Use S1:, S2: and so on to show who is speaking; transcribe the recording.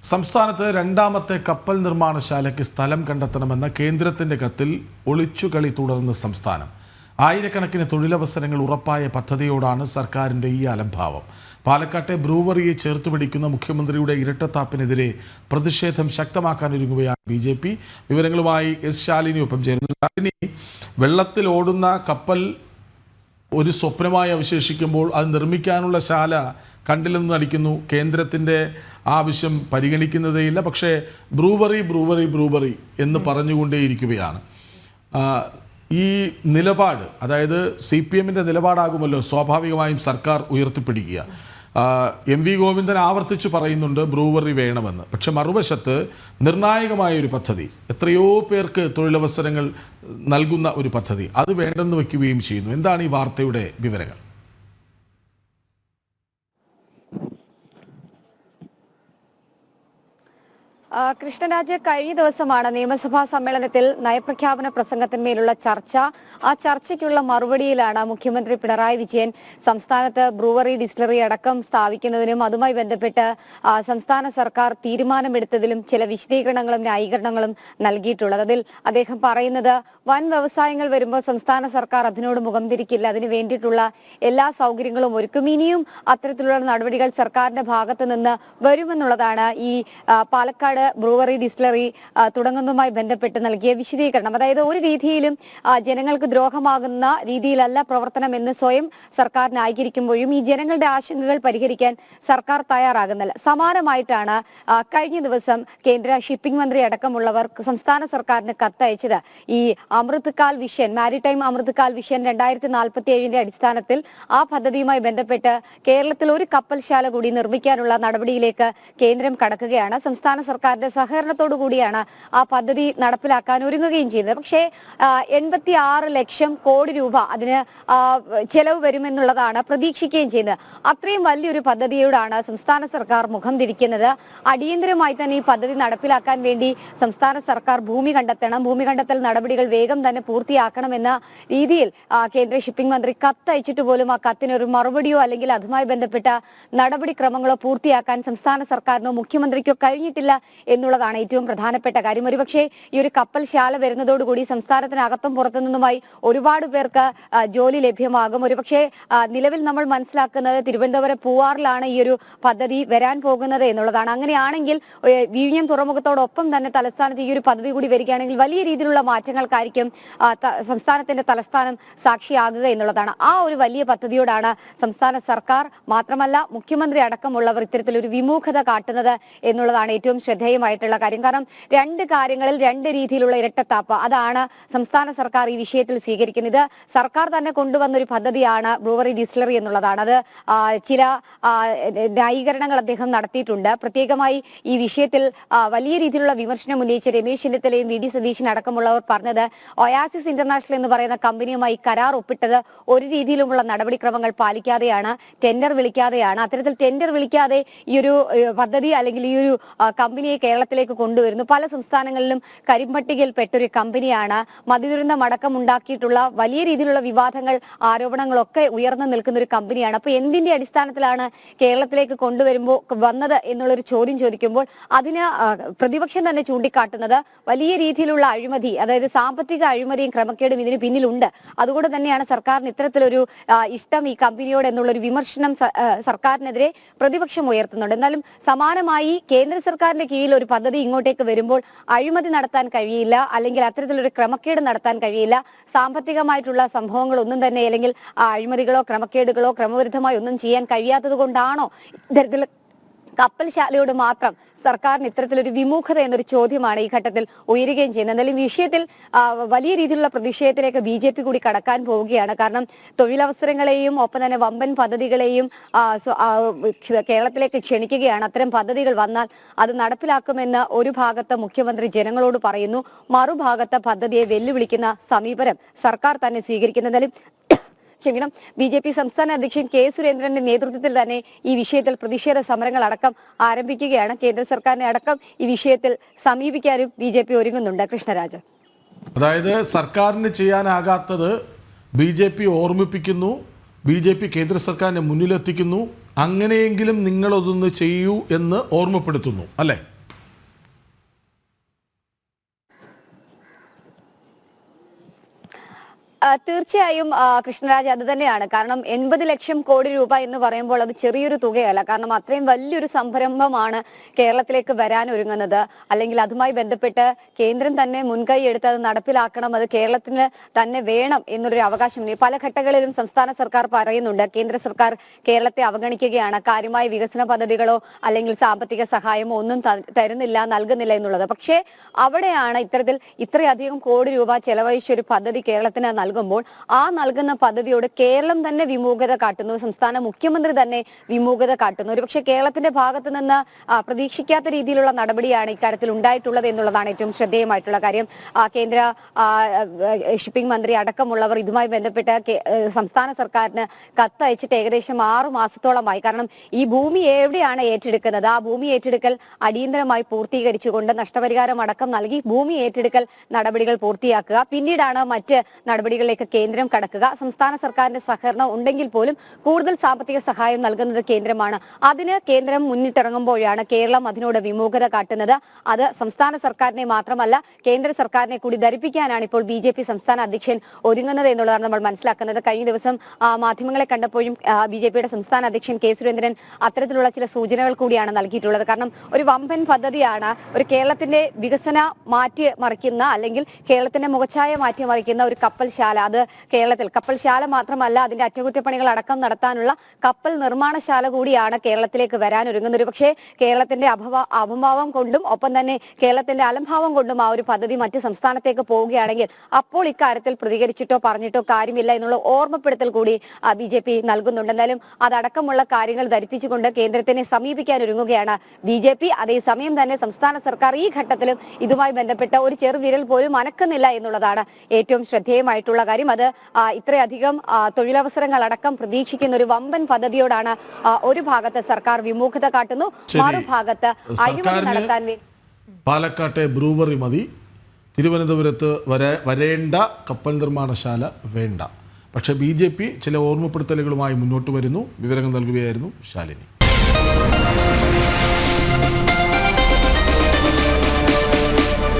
S1: സംസ്ഥാനത്ത് രണ്ടാമത്തെ കപ്പൽ നിർമ്മാണശാലയ്ക്ക് സ്ഥലം കണ്ടെത്തണമെന്ന കേന്ദ്രത്തിന്റെ കത്തിൽ ഒളിച്ചുകളി തുടർന്ന് സംസ്ഥാനം. ആയിരക്കണക്കിന് തൊഴിലവസരങ്ങൾ ഉറപ്പായ പദ്ധതിയോടാണ് സർക്കാരിന്റെ ഈ അലംഭാവം. പാലക്കാട്ടെ ബ്രൂവറിയെ ചേർത്ത് പിടിക്കുന്ന മുഖ്യമന്ത്രിയുടെ ഇരട്ടത്താപ്പിനെതിരെ പ്രതിഷേധം ശക്തമാക്കാനൊരുങ്ങുകയാണ് BJP. വിവരങ്ങളുമായി എസ് ശാലിനിയൊപ്പം ചേരുന്നു. ശാലിനി, വെള്ളത്തിൽ ഓടുന്ന കപ്പൽ ഒരു സ്വപ്നമായി അവശേഷിക്കുമ്പോൾ അത് നിർമ്മിക്കാനുള്ള ശാല കണ്ടില്ലെന്ന് നടിക്കുന്നു. കേന്ദ്രത്തിൻ്റെ ആവശ്യം പരിഗണിക്കുന്നതേയില്ല. പക്ഷേ ബ്രൂവറി എന്ന് പറഞ്ഞുകൊണ്ടേയിരിക്കുകയാണ്. ഈ നിലപാട്, അതായത് CPMൻ്റെ നിലപാടാകുമല്ലോ സ്വാഭാവികമായും സർക്കാർ ഉയർത്തിപ്പിടിക്കുക. MV ഗോവിന്ദൻ ആവർത്തിച്ച് പറയുന്നുണ്ട് ബ്രൂവറി വേണമെന്ന്. പക്ഷെ മറുവശത്ത് നിർണായകമായൊരു പദ്ധതി, എത്രയോ പേർക്ക് തൊഴിലവസരങ്ങൾ നൽകുന്ന ഒരു പദ്ധതി, അത് വേണ്ടെന്ന് വയ്ക്കുകയും ചെയ്യുന്നു. എന്താണ് ഈ വാർത്തയുടെ വിവരങ്ങൾ?
S2: കൃഷ്ണരാജ്, കഴിഞ്ഞ ദിവസമാണ് നിയമസഭാ സമ്മേളനത്തിൽ നയപ്രഖ്യാപന പ്രസംഗത്തിന്മേലുള്ള ചർച്ച. ആ ചർച്ചയ്ക്കുള്ള മറുപടിയിലാണ് മുഖ്യമന്ത്രി പിണറായി വിജയൻ സംസ്ഥാനത്ത് ബ്രൂവറി ഡിസ്റ്റിലറി അടക്കം സ്ഥാപിക്കുന്നതിനും അതുമായി ബന്ധപ്പെട്ട് സംസ്ഥാന സർക്കാർ തീരുമാനമെടുത്തതിലും ചില വിശദീകരണങ്ങളും ന്യായീകരണങ്ങളും നൽകിയിട്ടുള്ളത്. അതിൽ അദ്ദേഹം പറയുന്നത്, വൻ വ്യവസായങ്ങൾ വരുമ്പോൾ സംസ്ഥാന സർക്കാർ അതിനോട് മുഖം തിരിക്കില്ല, അതിന് വേണ്ടിയിട്ടുള്ള എല്ലാ സൗകര്യങ്ങളും ഒരുക്കും, ഇനിയും അത്തരത്തിലുള്ള നടപടികൾ സർക്കാരിന്റെ ഭാഗത്ത് നിന്ന് വരുമെന്നുള്ളതാണ് ഈ പാലക്കാട് ബ്രൂവറി ഡിസ്റ്റിലറി തുടങ്ങുന്നതുമായി ബന്ധപ്പെട്ട് നൽകിയ വിശദീകരണം. അതായത് ഒരു രീതിയിലും ജനങ്ങൾക്ക് ദ്രോഹമാകുന്ന രീതിയിലല്ല പ്രവർത്തനം എന്ന് സ്വയം സർക്കാർ ന്യായീകരിക്കുമ്പോഴും ഈ ജനങ്ങളുടെ ആശങ്കകൾ പരിഹരിക്കാൻ സർക്കാർ തയ്യാറാകുന്നില്ല. സമാനമായിട്ടാണ് കഴിഞ്ഞ ദിവസം കേന്ദ്ര ഷിപ്പിംഗ് മന്ത്രി അടക്കമുള്ളവർ സംസ്ഥാന സർക്കാരിന് കത്തയച്ചത്. ഈ അമൃത് കാൽ വിഷൻ, മാരിടൈം അമൃത് കാൽ വിഷൻ 2047 അടിസ്ഥാനത്തിൽ ആ പദ്ധതിയുമായി ബന്ധപ്പെട്ട് കേരളത്തിൽ ഒരു കപ്പൽശാല കൂടി നിർമ്മിക്കാനുള്ള നടപടിയിലേക്ക് കേന്ദ്രം കടക്കുകയാണ്. സംസ്ഥാന സർക്കാരിന്റെ സഹകരണത്തോടു കൂടിയാണ് ആ പദ്ധതി നടപ്പിലാക്കാൻ ഒരുങ്ങുകയും ചെയ്തത്. പക്ഷേ 86 ലക്ഷം കോടി രൂപ അതിന് ചെലവ് വരുമെന്നുള്ളതാണ് പ്രതീക്ഷിക്കുകയും ചെയ്യുന്നത്. അത്രയും വലിയൊരു പദ്ധതിയോടാണ് സംസ്ഥാന സർക്കാർ മുഖം തിരിക്കുന്നത്. അടിയന്തരമായി തന്നെ ഈ പദ്ധതി നടപ്പിലാക്കാൻ വേണ്ടി സംസ്ഥാന സർക്കാർ ഭൂമി കണ്ടെത്തണം, ഭൂമി കണ്ടെത്തൽ നടപടികൾ വേഗം തന്നെ പൂർത്തിയാക്കണമെന്ന രീതിയിൽ കേന്ദ്ര ഷിപ്പിംഗ് മന്ത്രി കത്തയച്ചിട്ട് പോലും ആ കത്തിനൊരു മറുപടിയോ അല്ലെങ്കിൽ അതുമായി ബന്ധപ്പെട്ട നടപടിക്രമങ്ങളോ പൂർത്തിയാക്കാൻ സംസ്ഥാന സർക്കാരിനോ മുഖ്യമന്ത്രിക്കോ കഴിഞ്ഞിട്ടില്ല എന്നുള്ളതാണ് ഏറ്റവും പ്രധാനപ്പെട്ട കാര്യം. ഒരുപക്ഷെ ഈ ഒരു കപ്പൽശാല വരുന്നതോടുകൂടി സംസ്ഥാനത്തിനകത്തും പുറത്തു നിന്നുമായി ഒരുപാട് പേർക്ക് ജോലി ലഭ്യമാകും. ഒരുപക്ഷെ നിലവിൽ നമ്മൾ മനസ്സിലാക്കുന്നത് തിരുവനന്തപുരം പൂവാറിലാണ് ഈ ഒരു പദ്ധതി വരാൻ പോകുന്നത് എന്നുള്ളതാണ്. അങ്ങനെയാണെങ്കിൽ വിഴിഞ്ഞം തുറമുഖത്തോടൊപ്പം തന്നെ തലസ്ഥാനത്ത് ഈ ഒരു പദ്ധതി കൂടി വരികയാണെങ്കിൽ വലിയ രീതിയിലുള്ള മാറ്റങ്ങൾക്കായിരിക്കും സംസ്ഥാനത്തിന്റെ തലസ്ഥാനം സാക്ഷിയാകുക എന്നുള്ളതാണ്. ആ ഒരു വലിയ പദ്ധതിയോടാണ് സംസ്ഥാന സർക്കാർ മാത്രമല്ല മുഖ്യമന്ത്രി അടക്കമുള്ളവർ ഇത്തരത്തിലൊരു വിമുഖത കാട്ടുന്നത് എന്നുള്ളതാണ് ഏറ്റവും ശ്രദ്ധേയമായിട്ടുള്ള കാര്യം. കാരണം രണ്ട് കാര്യങ്ങളിൽ രണ്ട് രീതിയിലുള്ള ഇരട്ടത്താപ്പ് അതാണ് സംസ്ഥാന സർക്കാർ ഈ വിഷയത്തിൽ സ്വീകരിക്കുന്നത്. സർക്കാർ തന്നെ കൊണ്ടുവന്നൊരു പദ്ധതിയാണ് ബ്രൂവറി ഡിസ്റ്റിലറി എന്നുള്ളതാണ്. അത് ചില ന്യായീകരണങ്ങൾ അദ്ദേഹം നടത്തിയിട്ടുണ്ട്. പ്രത്യേകമായി ഈ വിഷയത്തിൽ വലിയ രീതിയിലുള്ള വിമർശനം ഉന്നയിച്ച രമേശ് ചെന്നിത്തലയും VD സതീശൻ അടക്കമുള്ളവർ പറഞ്ഞത്, ഒയാസിസ് ഇന്റർനാഷണൽ എന്ന് പറയുന്ന കമ്പനിയുമായി കരാർ ഒപ്പിട്ടത് ഒരു രീതിയിലുമുള്ള നടപടിക്രമങ്ങൾ പാലിക്കാതെയാണ്, ടെൻഡർ വിളിക്കാതെയാണ്. അത്തരത്തിൽ ടെൻഡർ വിളിക്കാതെ ഈ ഒരു പദ്ധതി അല്ലെങ്കിൽ ഈ ഒരു കമ്പനിയെ കേരളത്തിലേക്ക് കൊണ്ടുവരുന്നു. പല സംസ്ഥാനങ്ങളിലും കരിമ്പട്ടികയിൽ പെട്ടൊരു കമ്പനിയാണ്. മദ്യദുരന്തം അടക്കം ഉണ്ടാക്കിയിട്ടുള്ള വലിയ രീതിയിലുള്ള വിവാദങ്ങൾ, ആരോപണങ്ങളൊക്കെ ഉയർന്നു നിൽക്കുന്ന ഒരു കമ്പനിയാണ്. അപ്പൊ എന്തിന്റെ അടിസ്ഥാനത്തിലാണ് കേരളത്തിലേക്ക് കൊണ്ടുവരുമ്പോൾ വന്നത് എന്നുള്ളൊരു ചോദ്യം ചോദിക്കുമ്പോൾ അതിന് പ്രതിപക്ഷം തന്നെ ചൂണ്ടിക്കാട്ടുന്നത് വലിയ രീതിയിലുള്ള അഴിമതി, അതായത് സാമ്പത്തിക അഴിമതിയും ക്രമക്കേടും ഇതിന് പിന്നിലുണ്ട്. അതുകൊണ്ട് തന്നെയാണ് സർക്കാരിന് ഇത്തരത്തിലൊരു ഇഷ്ടം ഈ കമ്പനിയോട് എന്നുള്ളൊരു വിമർശനം സർക്കാരിനെതിരെ പ്രതിപക്ഷം ഉയർത്തുന്നുണ്ട്. എന്നാലും സമാനമായി കേന്ദ്ര സർക്കാരിന്റെ കീഴിൽ ഒരു പദ്ധതി ഇങ്ങോട്ടേക്ക് വരുമ്പോൾ അഴിമതി നടത്താൻ കഴിയില്ല, അല്ലെങ്കിൽ അത്തരത്തിലൊരു ക്രമക്കേട് നടത്താൻ കഴിയില്ല. സാമ്പത്തികമായിട്ടുള്ള സംഭവങ്ങളൊന്നും തന്നെ അല്ലെങ്കിൽ അഴിമതികളോ ക്രമക്കേടുകളോ ക്രമവിരുദ്ധമായി ഒന്നും ചെയ്യാൻ കഴിയാത്തത് കൊണ്ടാണോ ഇത്തരത്തിൽ കപ്പൽശാലയോട് മാത്രം സർക്കാരിന് ഇത്തരത്തിലൊരു വിമുഖത എന്നൊരു ചോദ്യമാണ് ഈ ഘട്ടത്തിൽ ഉയരുകയും ചെയ്യുന്നത്. എന്തായാലും വിഷയത്തിൽ വലിയ രീതിയിലുള്ള പ്രതിഷേധത്തിലേക്ക് BJP കൂടി കടക്കാൻ പോവുകയാണ്. കാരണം തൊഴിലവസരങ്ങളെയും ഒപ്പം തന്നെ വമ്പൻ പദ്ധതികളെയും കേരളത്തിലേക്ക് ക്ഷണിക്കുകയാണ്. അത്തരം പദ്ധതികൾ വന്നാൽ അത് നടപ്പിലാക്കുമെന്ന് ഒരു ഭാഗത്ത് മുഖ്യമന്ത്രി ജനങ്ങളോട് പറയുന്നു, മറുഭാഗത്ത് പദ്ധതിയെ വെല്ലുവിളിക്കുന്ന സമീപനം സർക്കാർ തന്നെ സ്വീകരിക്കുന്നതിലും BJP സംസ്ഥാന അധ്യക്ഷൻ K സുരേന്ദ്രന്റെ നേതൃത്വത്തിൽ തന്നെ ഈ വിഷയത്തിൽ പ്രതിഷേധ സമരങ്ങൾ അടക്കം ആരംഭിക്കുകയാണ്. കേന്ദ്ര സർക്കാരിനെ അടക്കം ഈ വിഷയത്തിൽ സമീപിക്കാനും BJP ഒരുങ്ങുന്നുണ്ട്. കൃഷ്ണരാജ്,
S1: അതായത് സർക്കാരിന് ചെയ്യാനാകാത്തത് BJP ഓർമ്മിപ്പിക്കുന്നു, BJP കേന്ദ്ര സർക്കാരിനെ മുന്നിലെത്തിക്കുന്നു, അങ്ങനെയെങ്കിലും നിങ്ങളതൊന്ന് ചെയ്യൂ എന്ന് ഓർമ്മപ്പെടുത്തുന്നു, അല്ലേ?
S2: തീർച്ചയായും കൃഷ്ണരാജ് അത് തന്നെയാണ്. കാരണം 80 ലക്ഷം കോടി രൂപ എന്ന് പറയുമ്പോൾ അത് ചെറിയൊരു തുകയല്ല. കാരണം അത്രയും വലിയൊരു സംരംഭമാണ് കേരളത്തിലേക്ക് വരാൻ ഒരുങ്ങുന്നത്. അല്ലെങ്കിൽ അതുമായി ബന്ധപ്പെട്ട് കേന്ദ്രം തന്നെ മുൻകൈ എടുത്ത് അത് നടപ്പിലാക്കണം, അത് കേരളത്തിന് തന്നെ വേണം എന്നൊരു അവകാശം പല ഘട്ടങ്ങളിലും സംസ്ഥാന സർക്കാർ പറയുന്നുണ്ട്. കേന്ദ്ര സർക്കാർ കേരളത്തെ അവഗണിക്കുകയാണ്, കാര്യമായ വികസന പദ്ധതികളോ അല്ലെങ്കിൽ സാമ്പത്തിക സഹായമോ ഒന്നും തരുന്നില്ല, നൽകുന്നില്ല എന്നുള്ളത്. പക്ഷേ അവിടെയാണ് ഇത്രയധികം കോടി രൂപ ചെലവഴിച്ച ഒരു പദ്ധതി കേരളത്തിന് നൽകുമ്പോൾ ആ നൽകുന്ന പദ്ധതിയോട് കേരളം തന്നെ വിമുഖത കാട്ടുന്നു, സംസ്ഥാന മുഖ്യമന്ത്രി തന്നെ വിമുഖത കാട്ടുന്നു. ഒരുപക്ഷെ കേരളത്തിന്റെ ഭാഗത്ത് നിന്ന് പ്രതീക്ഷിക്കാത്ത രീതിയിലുള്ള നടപടിയാണ് ഇക്കാര്യത്തിൽ ഉണ്ടായിട്ടുള്ളത് എന്നുള്ളതാണ് ഏറ്റവും ശ്രദ്ധേയമായിട്ടുള്ള കാര്യം. കേന്ദ്ര ഷിപ്പിംഗ് മന്ത്രി അടക്കമുള്ളവർ ഇതുമായി ബന്ധപ്പെട്ട് സംസ്ഥാന സർക്കാരിന് കത്തയച്ചിട്ട് ഏകദേശം 6 മാസത്തോളമായി. കാരണം ഈ ഭൂമി എവിടെയാണ് ഏറ്റെടുക്കുന്നത്, ആ ഭൂമി ഏറ്റെടുക്കൽ അടിയന്തരമായി പൂർത്തീകരിച്ചുകൊണ്ട് നഷ്ടപരിഹാരം അടക്കം നൽകി ഭൂമി ഏറ്റെടുക്കൽ നടപടികൾ പൂർത്തിയാക്കുക, പിന്നീടാണ് മറ്റ് നടപടികളിലേക്ക് കേന്ദ്രം കടക്കുക. സംസ്ഥാന സർക്കാരിന്റെ സഹകരണം ഉണ്ടെങ്കിൽ പോലും കൂടുതൽ സാമ്പത്തിക സഹായം നൽകുന്നത് കേന്ദ്രമാണ്. അതിന് കേന്ദ്രം മുന്നിട്ടിറങ്ങുമ്പോഴാണ് കേരളം അതിനോട് വിമുഖത കാട്ടുന്നത്. അത് സംസ്ഥാന സർക്കാരിനെ മാത്രമല്ല കേന്ദ്ര സർക്കാരിനെ കൂടി ധരിപ്പിക്കാനാണ് ഇപ്പോൾ BJP സംസ്ഥാന അധ്യക്ഷൻ ഒരുങ്ങുന്നത് എന്നുള്ളതാണ് നമ്മൾ മനസ്സിലാക്കുന്നത്. കഴിഞ്ഞ ദിവസം മാധ്യമങ്ങളെ കണ്ടപ്പോഴും BJPയുടെ സംസ്ഥാന അധ്യക്ഷൻ K സുരേന്ദ്രൻ അത്തരത്തിലുള്ള ചില സൂചനകൾ കൂടിയാണ് നൽകിയിട്ടുള്ളത്. കാരണം ഒരു വമ്പൻ പദ്ധതിയാണ്, ഒരു കേരളത്തിന്റെ വികസന മാറ്റിമറിക്കുന്ന അല്ലെങ്കിൽ കേരളത്തിന്റെ മുഖച്ഛായ മാറ്റിമറിക്കുന്ന ഒരു കപ്പൽശാല. അത് കേരളത്തിൽ കപ്പൽശാല മാത്രമല്ല, അതിന്റെ അറ്റകുറ്റപ്പണികൾ അടക്കം നടത്താനുള്ള കപ്പൽ നിർമ്മാണശാല കൂടിയാണ് കേരളത്തിലേക്ക് വരാൻ ഒരുങ്ങുന്നത്. ഒരു പക്ഷേ കേരളത്തിന്റെ അഭാവം കൊണ്ടും ഒപ്പം തന്നെ കേരളത്തിന്റെ അലംഭാവം കൊണ്ടും ആ ഒരു പദ്ധതി മറ്റ് സംസ്ഥാനത്തേക്ക് പോവുകയാണെങ്കിൽ അപ്പോൾ ഇക്കാര്യത്തിൽ പ്രതികരിച്ചിട്ടോ പറഞ്ഞിട്ടോ കാര്യമില്ല എന്നുള്ള ഓർമ്മപ്പെടുത്തൽ കൂടി BJP നൽകുന്നുണ്ട്. എന്തായാലും അതടക്കമുള്ള കാര്യങ്ങൾ ധരിപ്പിച്ചുകൊണ്ട് കേന്ദ്രത്തിനെ സമീപിക്കാൻ ഒരുങ്ങുകയാണ് BJP. അതേസമയം തന്നെ സംസ്ഥാന സർക്കാർ ഈ ഘട്ടത്തിലും ഇതുമായി ബന്ധപ്പെട്ട ഒരു ചെറുവിരൽ പോലും അനക്കുന്നില്ല എന്നുള്ളതാണ് ഏറ്റവും ശ്രദ്ധേയമായിട്ടുള്ള കാര്യം. അത് ഇത്രയധികം തൊഴിലവസരങ്ങൾ അടക്കം പ്രതീക്ഷിക്കുന്ന ഒരു വമ്പൻ പദ്ധതിയോടാണ് ഒരു ഭാഗത്ത് സർക്കാർ വിമുഖത കാട്ടുന്നു, മറുഭാഗത്ത് അഴിമതി നടത്താൻ
S1: പാലക്കാട്ടെ ബ്രൂവറി മതി, തിരുവനന്തപുരത്ത് വരേണ്ട കപ്പൽ നിർമ്മാണശാല വേണ്ട. പക്ഷേ BJP ചില ഓർമ്മപ്പെടുത്തലുകളുമായി മുന്നോട്ട് വരുന്നു. വിവരങ്ങൾ നൽകുകയായിരുന്നു ശാലിനി.